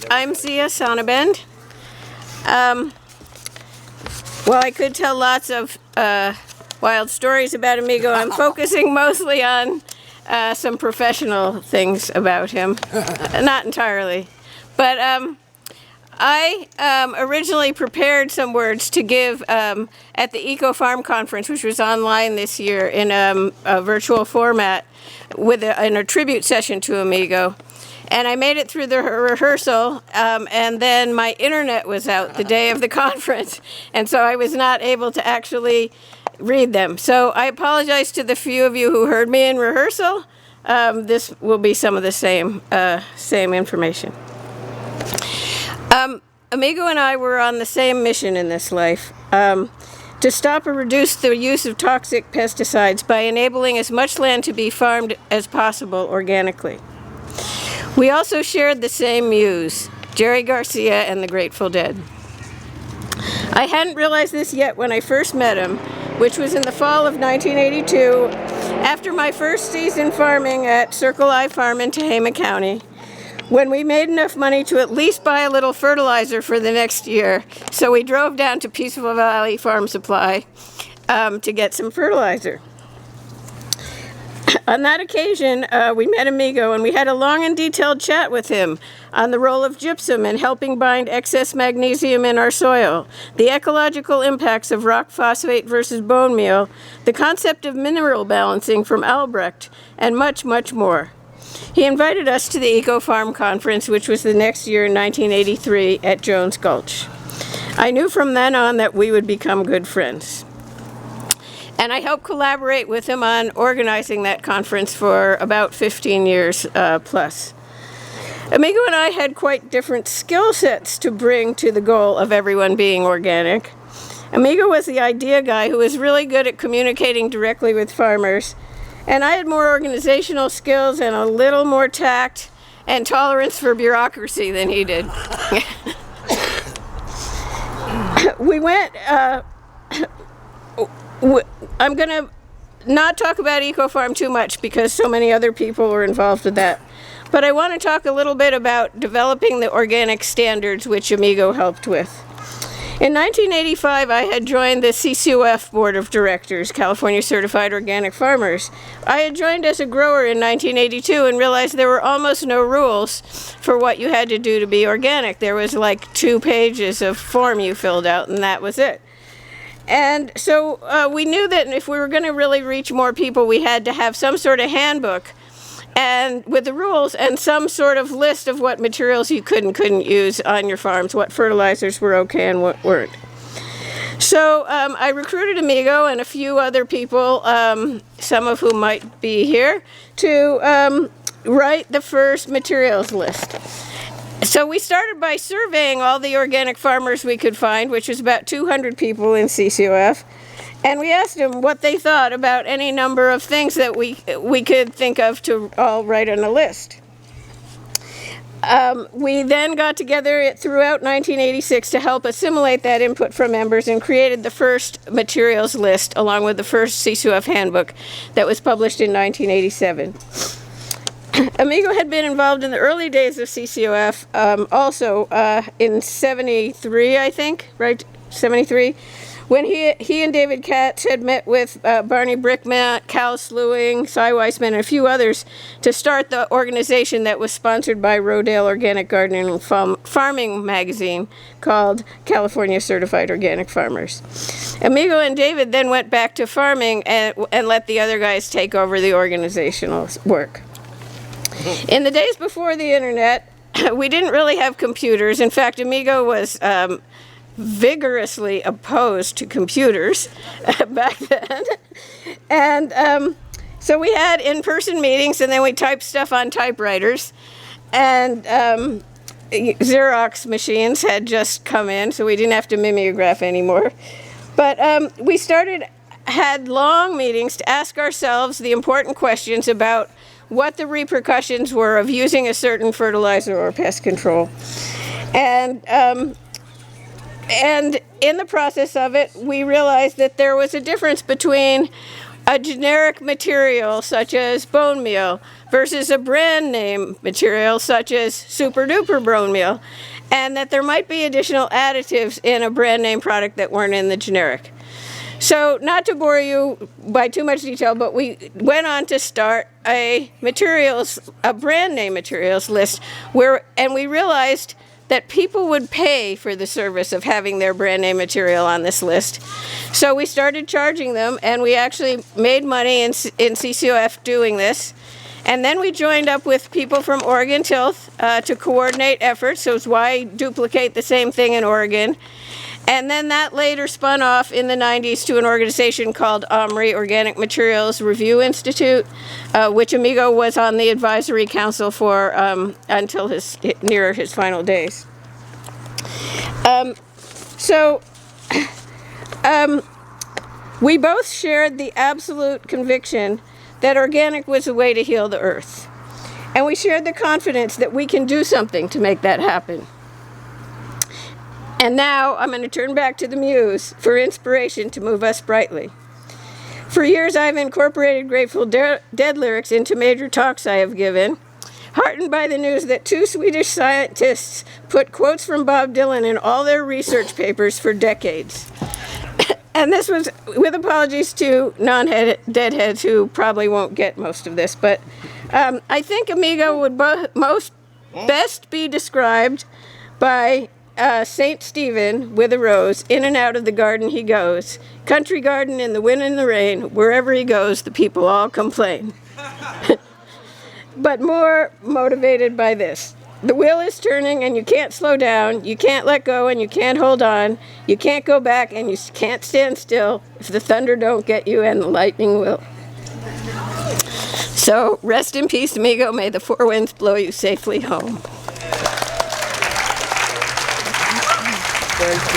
I'm Zia Sonnabend. Well, I could tell lots of wild stories about Amigo. I'm focusing mostly on some professional things about him. Not entirely. But I originally prepared some words to give at the Eco Farm Conference, which was online this year in a virtual format with a tribute session to Amigo. And I made it through the rehearsal, and then my internet was out the day of the conference, and so I was not able to actually read them. So I apologize to the few of you who heard me in rehearsal. This will be some of the same information. Amigo and I were on the same mission in this life, to stop or reduce the use of toxic pesticides by enabling as much land to be farmed as possible organically. We also shared the same muse, Jerry Garcia and the Grateful Dead. I hadn't realized this yet when I first met him, which was in the fall of 1982, after my first season farming at Circle I Farm in Tehama County, when we made enough money to at least buy a little fertilizer for the next year. So we drove down to Peaceful Valley Farm Supply to get some fertilizer. On that occasion, we met Amigo, and we had a long and detailed chat with him on the role of gypsum in helping bind excess magnesium in our soil, the ecological impacts of rock phosphate versus bone meal, the concept of mineral balancing from Albrecht, and much, much more. He invited us to the Eco Farm Conference, which was the next year in 1983 at Jones Gulch. I knew from then on that we would become good friends. And I helped collaborate with him on organizing that conference for about 15 years plus. Amigo and I had quite different skill sets to bring to the goal of everyone being organic. Amigo was the idea guy who was really good at communicating directly with farmers, and I had more organizational skills and a little more tact and tolerance for bureaucracy than he did. We went... I'm going to not talk about Eco Farm too much because so many other people were involved with that. But I want to talk a little bit about developing the organic standards which Amigo helped with. In 1985, I had joined the CCOF Board of Directors, California Certified Organic Farmers. I had joined as a grower in 1982 and realized there were almost no rules for what you had to do to be organic. There was like 2 pages of form you filled out, and that was it. And so we knew that if we were going to really reach more people, we had to have some sort of handbook and with the rules and some sort of list of what materials you could and couldn't use on your farms, what fertilizers were okay and what weren't. So I recruited Amigo and a few other people, some of whom might be here, to write the first materials list. So we started by surveying all the organic farmers we could find, which was about 200 people in CCOF, and we asked them what they thought about any number of things that we could think of to all write on a list. We then got together throughout 1986 to help assimilate that input from members and created the first materials list along with the first CCOF handbook that was published in 1987. Amigo had been involved in the early days of CCOF, also in 73, I think, right? 73, when he and David Katz had met with Barney Brickman, Cal Slewing, Cy Weissman, and a few others to start the organization that was sponsored by Rodale Organic Gardening and Farming magazine called California Certified Organic Farmers. Amigo and David then went back to farming and let the other guys take over the organizational work. In the days before the internet, we didn't really have computers. In fact, Amigo was vigorously opposed to computers back then. And so we had in-person meetings, and then we typed stuff on typewriters. And Xerox machines had just come in, so we didn't have to mimeograph anymore. But we had long meetings to ask ourselves the important questions about what the repercussions were of using a certain fertilizer or pest control. And in the process of it, we realized that there was a difference between a generic material such as bone meal versus a brand name material such as super duper bone meal, and that there might be additional additives in a brand name product that weren't in the generic. So, not to bore you by too much detail, but we went on to start a brand name materials list and we realized that people would pay for the service of having their brand name material on this list. So we started charging them, and we actually made money in CCOF doing this. And then we joined up with people from Oregon Tilth to coordinate efforts, so it's why duplicate the same thing in Oregon. And then that later spun off in the 90s to an organization called OMRI, Organic Materials Review Institute, which Amigo was on the advisory council for until near his final days. We both shared the absolute conviction that organic was a way to heal the earth. And we shared the confidence that we can do something to make that happen. And now I'm going to turn back to the muse for inspiration to move us brightly. For years I've incorporated Grateful Dead lyrics into major talks I have given, heartened by the news that 2 Swedish scientists put quotes from Bob Dylan in all their research papers for decades. And this was with apologies to non-deadheads who probably won't get most of this, but I think Amigo would best be described by St. Stephen with a rose, in and out of the garden he goes. Country garden in the wind and the rain, wherever he goes, the people all complain. But more motivated by this. The wheel is turning and you can't slow down, you can't let go and you can't hold on, you can't go back and you can't stand still if the thunder don't get you and the lightning will. So rest in peace, Amigo. May the 4 winds blow you safely home. Thank you.